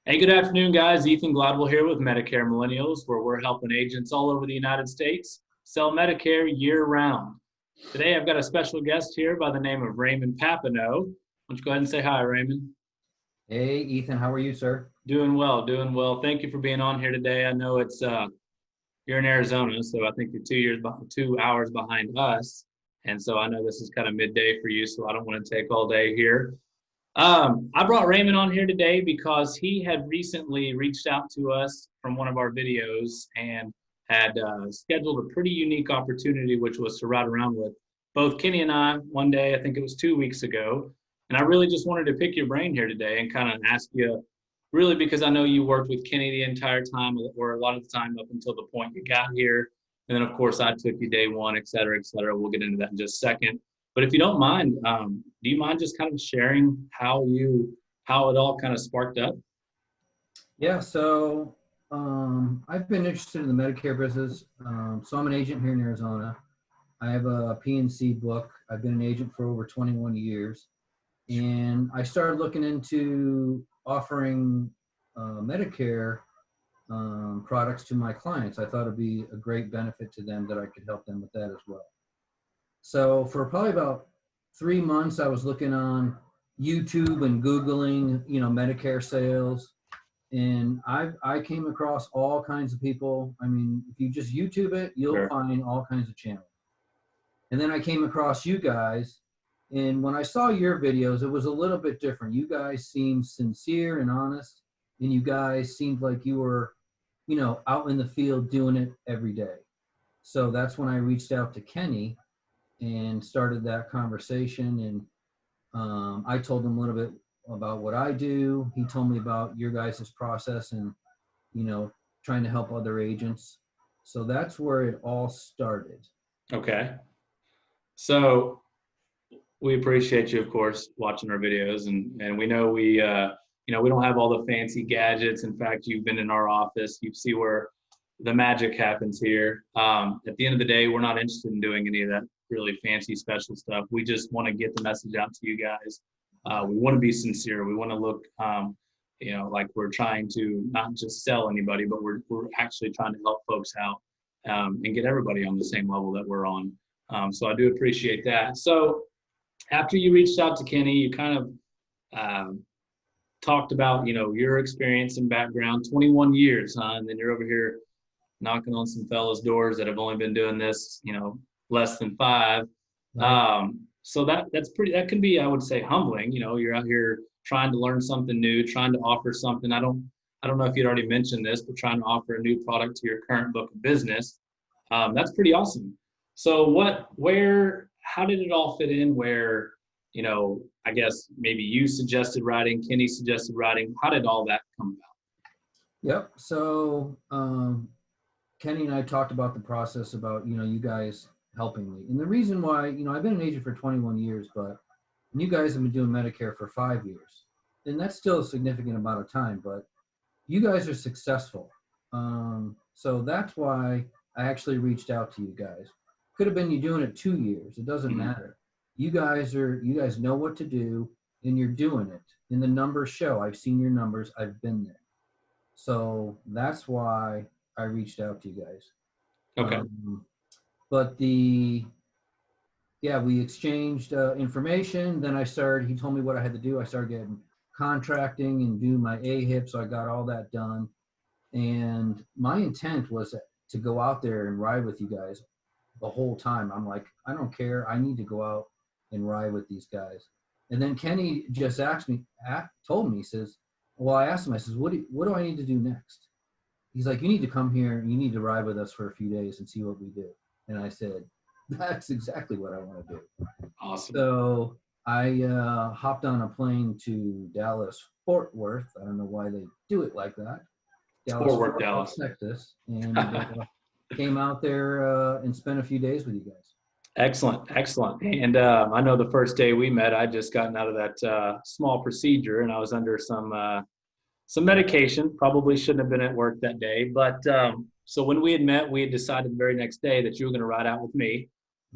Hey, good afternoon, guys. Ethan Gladwell here with Medicare Millennials, where we're helping agents all over the United States sell Medicare year round. Today, I've got a special guest here by the name of Raymond Papineau. Why don't you go ahead and say hi, Raymond? Hey, Ethan, how are you, sir? Doing well, doing well. Thank you for being on here today. I know you're in Arizona, so I think you're 2 hours behind us, and so I know this is kind of midday for you. So I don't want to take all day here. I brought Raymond on here today because he had recently reached out to us from one of our videos and had scheduled a pretty unique opportunity, which was to ride around with both Kenny and I one day. I think it was 2 weeks ago. And I really just wanted to pick your brain here today and kind of ask you, really, because I know you worked with Kenny the entire time, or a lot of the time up until the point you got here. And then, of course, I took you day one, et cetera, et cetera. We'll get into that in just a second. But if you don't mind, do you mind just kind of sharing how it all kind of sparked up? Yeah, so I've been interested in the Medicare business. So I'm an agent here in Arizona. I have a P&C book. I've been an agent for over 21 years. And I started looking into offering Medicare products to my clients. I thought it'd be a great benefit to them that I could help them with that as well. So for probably about 3 months, I was looking on YouTube and Googling, Medicare sales. And I came across all kinds of people. I mean, if you just YouTube it, you'll Sure. find all kinds of channels. And then I came across you guys. And when I saw your videos, it was a little bit different. You guys seemed sincere and honest. And you guys seemed like you were, out in the field doing it every day. So that's when I reached out to Kenny and started that conversation. And I told him a little bit about what I do. He told me about your guys' process and, trying to help other agents. So that's where it all started. Okay. So we appreciate you, of course, watching our videos, and we know we don't have all the fancy gadgets. In fact, you've been in our office. You see where the magic happens here. At the end of the day, we're not interested in doing any of that really fancy special stuff. We just want to get the message out to you guys. We want to be sincere. We want to look, like we're trying to not just sell anybody, but we're actually trying to help folks out and get everybody on the same level that we're on. So I do appreciate that. So after you reached out to Kenny, you kind of talked about, your experience and background, 21 years, huh? And then you're over here knocking on some fellas' doors that have only been doing this, less than 5. Right. So that can be, I would say, humbling. You're out here trying to learn something new, trying to offer something. I don't know if you'd already mentioned this, but trying to offer a new product to your current book of business. That's pretty awesome. So how did it all fit in where, I guess maybe you suggested writing, Kenny suggested writing. How did all that come about? Yep. So Kenny and I talked about the process about, you guys helping me. And the reason why, I've been an agent for 21 years, but you guys have been doing Medicare for 5 years. And that's still a significant amount of time, but you guys are successful. So that's why I actually reached out to you guys. Could have been you doing it 2 years. It doesn't matter. You guys know what to do and you're doing it. And the numbers show. I've seen your numbers. I've been there. So that's why I reached out to you guys. Okay. But we exchanged information. Then he told me what I had to do. I started getting contracting and do my AHIP. So I got all that done. And my intent was to go out there and ride with you guys the whole time. I'm like, I don't care. I need to go out and ride with these guys. And then Kenny just told me, he says, well, I asked him, I says, what do I need to do next? He's like, you need to come here and you need to ride with us for a few days and see what we do. And I said, that's exactly what I want to do. Awesome. So I hopped on a plane to Dallas, Fort Worth. I don't know why they do it like that. Fort Worth, Dallas, Texas, and came out there and spent a few days with you guys. Excellent. And I know the first day we met, I'd just gotten out of that small procedure, and I was under some medication. Probably shouldn't have been at work that day, but so when we had met, we had decided the very next day that you were going to ride out with me.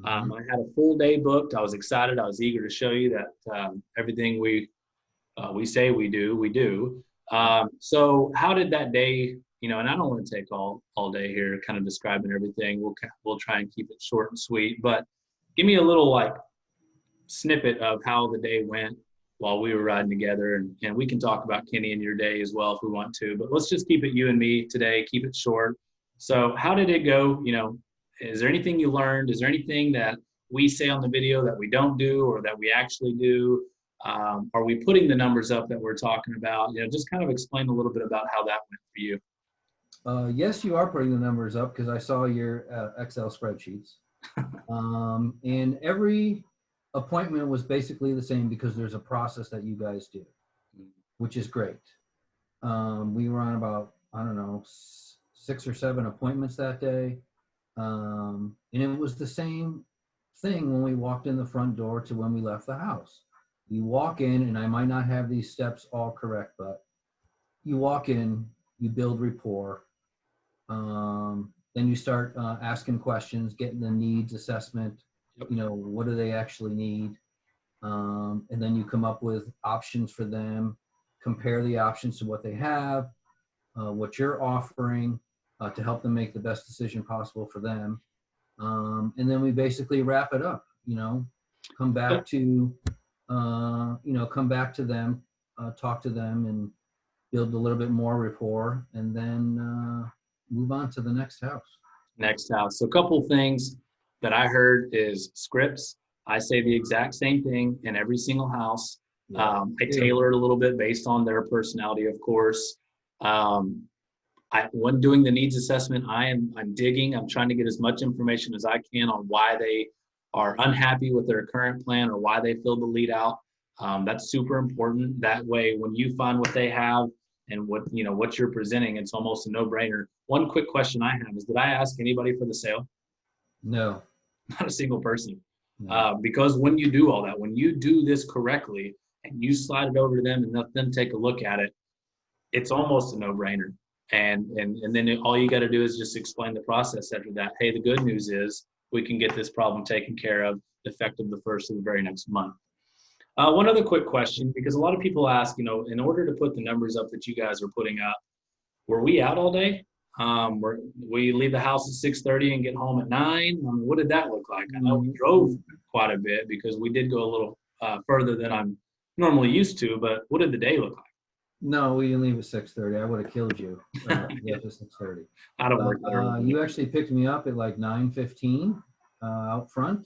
I had a full day booked. I was excited. I was eager to show you that everything we say we do, we do. So how did that day, and I don't want to take all day here kind of describing everything. We'll try and keep it short and sweet, but give me a little like snippet of how the day went while we were riding together. And we can talk about Kenny and your day as well if we want to, but let's just keep it you and me today, keep it short. So how did it go? Is there anything you learned? Is there anything that we say on the video that we don't do or that we actually do? Are we putting the numbers up that we're talking about? Just kind of explain a little bit about how that went for you. Yes, you are putting the numbers up because I saw your Excel spreadsheets. And every appointment was basically the same because there's a process that you guys do, which is great. We were on about, I don't know, 6 or 7 appointments that day. And it was the same thing when we walked in the front door to when we left the house. You walk in, and I might not have these steps all correct, but you walk in, you build rapport. Then you start asking questions, getting the needs assessment. What do they actually need? And then you come up with options for them, compare the options to what they have, what you're offering to help them make the best decision possible for them. And then we basically wrap it up, come back to, them, talk to them and build a little bit more rapport, and then move on to the next house. Next house. So a couple things that I heard is scripts. I say the exact same thing in every single house. I tailor it a little bit based on their personality, of course. When doing the needs assessment, I'm digging. I'm trying to get as much information as I can on why they are unhappy with their current plan or why they filled the lead out. That's super important. That way, when you find what they have and what you're presenting, it's almost a no-brainer. One quick question I have is, did I ask anybody for the sale? No. Not a single person. No. Because when you do all that, when you do this correctly and you slide it over to them and let them take a look at it, it's almost a no-brainer. And then all you got to do is just explain the process after that. Hey, the good news is we can get this problem taken care of effective the first of the very next month. One other quick question, because a lot of people ask, in order to put the numbers up that you guys are putting up, were we out all day? We leave the house at 6:30 and get home at 9. What did that look like? I know we drove quite a bit because we did go a little further than I'm normally used to, but what did the day look like? No, we didn't leave at 6:30. I would have killed you at 6:30. I don't work there. You actually picked me up at like 9:15 out front.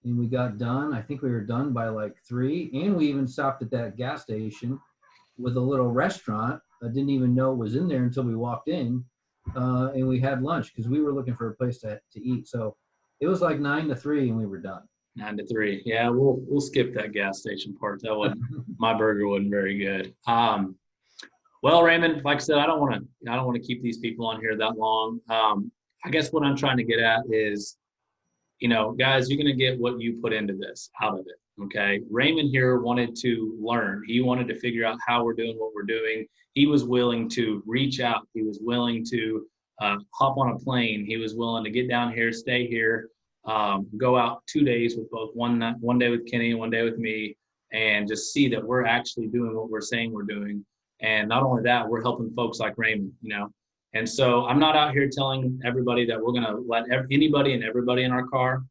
And we got done. I think we were done by like 3. And we even stopped at that gas station with a little restaurant. I didn't even know it was in there until we walked in. And we had lunch because we were looking for a place to eat. So it was like 9 to 3 and we were done. 9 to 3. Yeah, we'll skip that gas station part. That wasn't my burger wasn't very good. Well, Raymond, like I said, I don't want to keep these people on here that long. I guess what I'm trying to get at is, guys, you're going to get what you put into this out of it. Okay. Raymond here wanted to learn. He wanted to figure out how we're doing what we're doing. He was willing to reach out. He was willing to hop on a plane. He was willing to get down here, stay here, go out 2 days with both one day with Kenny and 1 day with me, and just see that we're actually doing what we're saying we're doing. And not only that, we're helping folks like Raymond, And so I'm not out here telling everybody that we're going to let anybody and everybody in our car.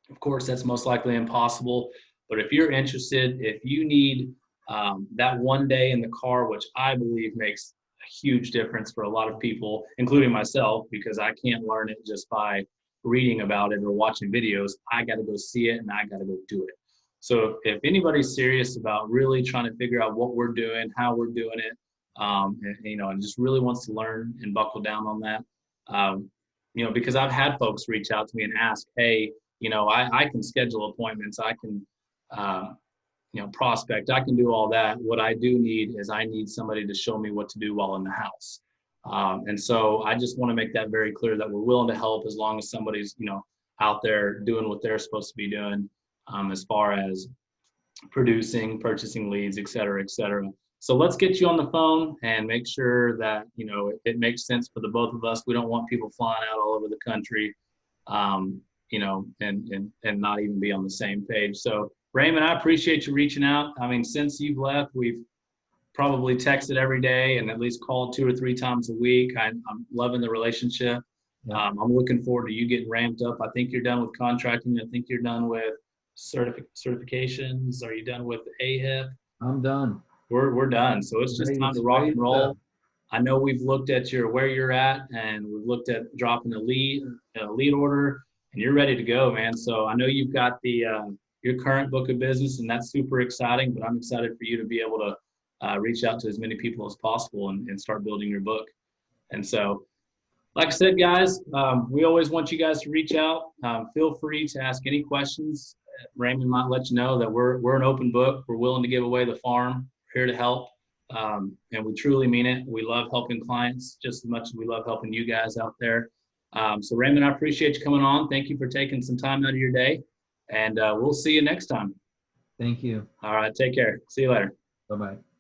Of course, that's most likely impossible. But if you're interested, if you need that 1 day in the car, which I believe makes a huge difference for a lot of people, including myself, because I can't learn it just by reading about it or watching videos. I got to go see it and I got to go do it. So if anybody's serious about really trying to figure out what we're doing, how we're doing it, and just really wants to learn and buckle down on that, because I've had folks reach out to me and ask, hey, I can schedule appointments, I can, prospect, I can do all that. What I do need is I need somebody to show me what to do while in the house. And so I just want to make that very clear that we're willing to help as long as somebody's, out there doing what they're supposed to be doing, as far as producing, purchasing leads, et cetera, et cetera. So let's get you on the phone and make sure that, it makes sense for the both of us. We don't want people flying out all over the country, and not even be on the same page. So Raymond, I appreciate you reaching out. I mean, since you've left, we've probably texted every day and at least called 2 or 3 times a week. I'm loving the relationship. Yeah. I'm looking forward to you getting ramped up. I think you're done with contracting. I think you're done with certifications. Are you done with AHIP? I'm done. We're done. So it's just time to rock and roll. I know we've looked at where you're at, and we've looked at dropping a lead order, and you're ready to go, man. So I know you've got your current book of business, and that's super exciting. But I'm excited for you to be able to reach out to as many people as possible and start building your book. And so, like I said, guys, we always want you guys to reach out. Feel free to ask any questions. Raymond might let you know that we're an open book. We're willing to give away the farm. We're here to help. And we truly mean it. We love helping clients just as much as we love helping you guys out there. So Raymond, I appreciate you coming on. Thank you for taking some time out of your day, and we'll see you next time. Thank you. All right. Take care. See you later. Bye-bye.